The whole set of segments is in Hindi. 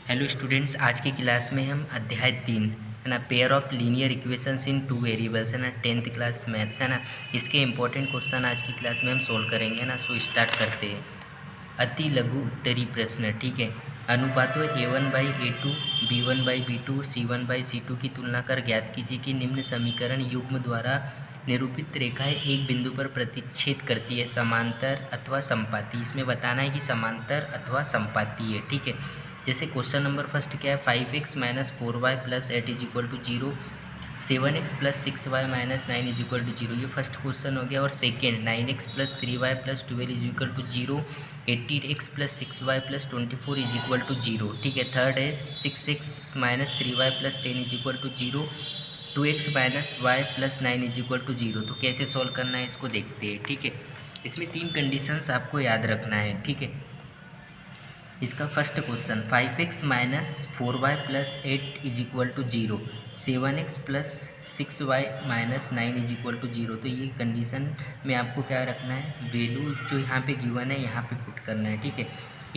हेलो स्टूडेंट्स, आज की क्लास में हम अध्याय 3 है ना, pair of linear equations in two variables है ना, 10th क्लास मैथ्स है ना, इसके इंपॉर्टेंट क्वेश्चन आज की क्लास में हम सोल्व करेंगे है ना। सो स्टार्ट करते हैं। अति लघु उत्तरी प्रश्न, ठीक है। अनुपातों A1/A2, B1/B2, C1/C2 की तुलना कर ज्ञात कीजिए कि निम्न समीकरण युग्म द्वारा निरूपित रेखाएं एक बिंदु पर प्रतिच्छेद करती है, समांतर अथवा समपाती। इसमें बताना है कि समांतर अथवा समपाती है, ठीक है। जैसे क्वेश्चन नंबर फर्स्ट क्या है, 5x minus 4y plus 8 is equal to 0, 7x plus 6y minus 9 is equal to 0। ये फर्स्ट क्वेश्चन हो गया। और second 9x plus 3y plus 12 is equal to 0, 18x plus 6y plus 24 is equal to 0, ठीक है। थर्ड है 6x minus 3y plus 10 is equal to 0, 2x minus Y plus 9 is equal to 0। तो कैसे सॉल्व करना है इसको देखते हैं, ठीक है। इसमें 3 कंडीशंस आपको याद रखना है, ठीक है। इसका first question 5x minus 4y plus 8 is equal to 0, 7x plus 6y minus 9 is equal to 0। तो ये कंडीशन में आपको क्या रखना है, वैल्यू जो यहाँ पे गिवन है यहाँ पे पुट करना है, ठीक है।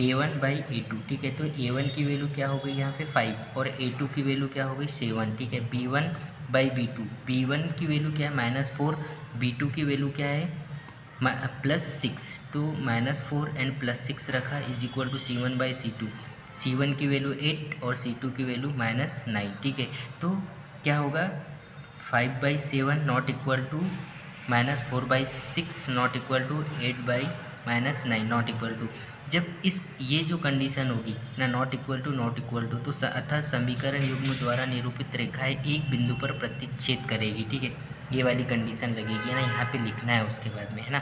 A1/A2, ठीक है। तो A1 की वैल्यू क्या हो गई यहाँ पे 5 और A2 की वैल्यू क्या हो गई 7, ठीक है। B1/B2, B1 की वैल्यू क्या है -4, B2 की वैल्यू क्या है +6। तो -4 एंड +6 रखा is equal to C1/C2, C1 की वैल्यू 8 और C2 की वैल्यू -9, ठीक है। तो क्या होगा 5/7 not equal to -4/6 not equal to 8/-9 not equal to. जब इस ये जो कंडीशन होगी ना, नॉट इक्वल टू तो अतः समीकरण युग्म द्वारा निरूपित रेखाएं एक बिंदु पर प्रतिच्छेद करेगी, ठीक है। ये वाली कंडीशन लगेगी है ना, यहाँ पे लिखना है उसके बाद में है ना।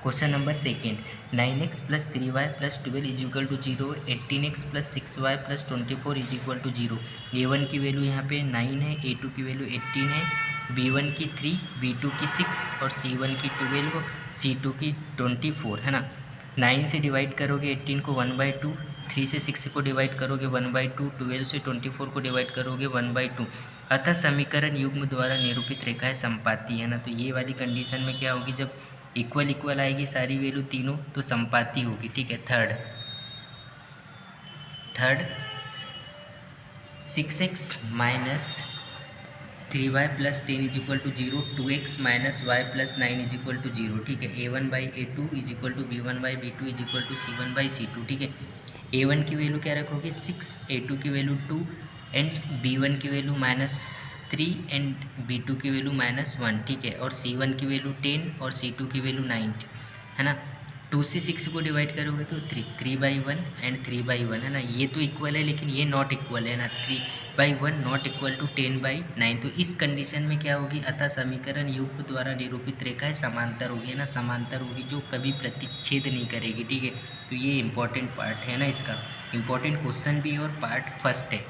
Question number second 9x plus 3y plus 12 is equal to 0, 18x plus 6y plus 24 is equal to 0। A1 की वैल्यू यहाँ पे 9 है, A2 की वैल्यू 18 है, B1 की 3, B2 की 6 और C1 की 12, C2 की 24 है ना। 9 से डिवाइड करोगे 18 को 1/2, 3 से 6 को डिवाइड करोगे 1/2, 12 से 24 को डिवाइड करोगे 1/2। अतः समीकरण युग्म द्वारा निरूपित रेखाएं समपाती है ना। तो ये वाली कंडीशन में क्या होगी, जब इक्वल इक्वल आएगी सारी वैल्यू तीनों तो समपाती होगी, ठीक है। Third 6x minus 3y plus 10 is equal to 0, 2x minus Y plus 9 is equal to 0, ठीक है। A1/A2 is equal to B1/B2 is equal to C1/C2, ठीक है। A1 की वैल्यू क्या रखोगे 6, A2 की वैल्यू 2 एंड B1 की वैल्यू -3 एंड B2 की वैल्यू -1, ठीक है। और C1 की वैल्यू 10 और C2 की वैल्यू 9 है ना। 2 से 6 को डिवाइड करोगे तो 3/1 एंड 3/1 है ना। ये तो इक्वल है लेकिन ये नॉट इक्वल है ना, 3/1 नॉट इक्वल टू 10/9। तो इस कंडीशन में क्या होगी, अतः समीकरण युग्म द्वारा निरूपित रेखाएं समांतर होगी है ना, समांतर होगी जो कभी प्रतिच्छेद नहीं करेगी, ठीक है। तो ये इंपॉर्टेंट पार्ट है ना, इसका इंपॉर्टेंट क्वेश्चन भी और पार्ट फर्स्ट है।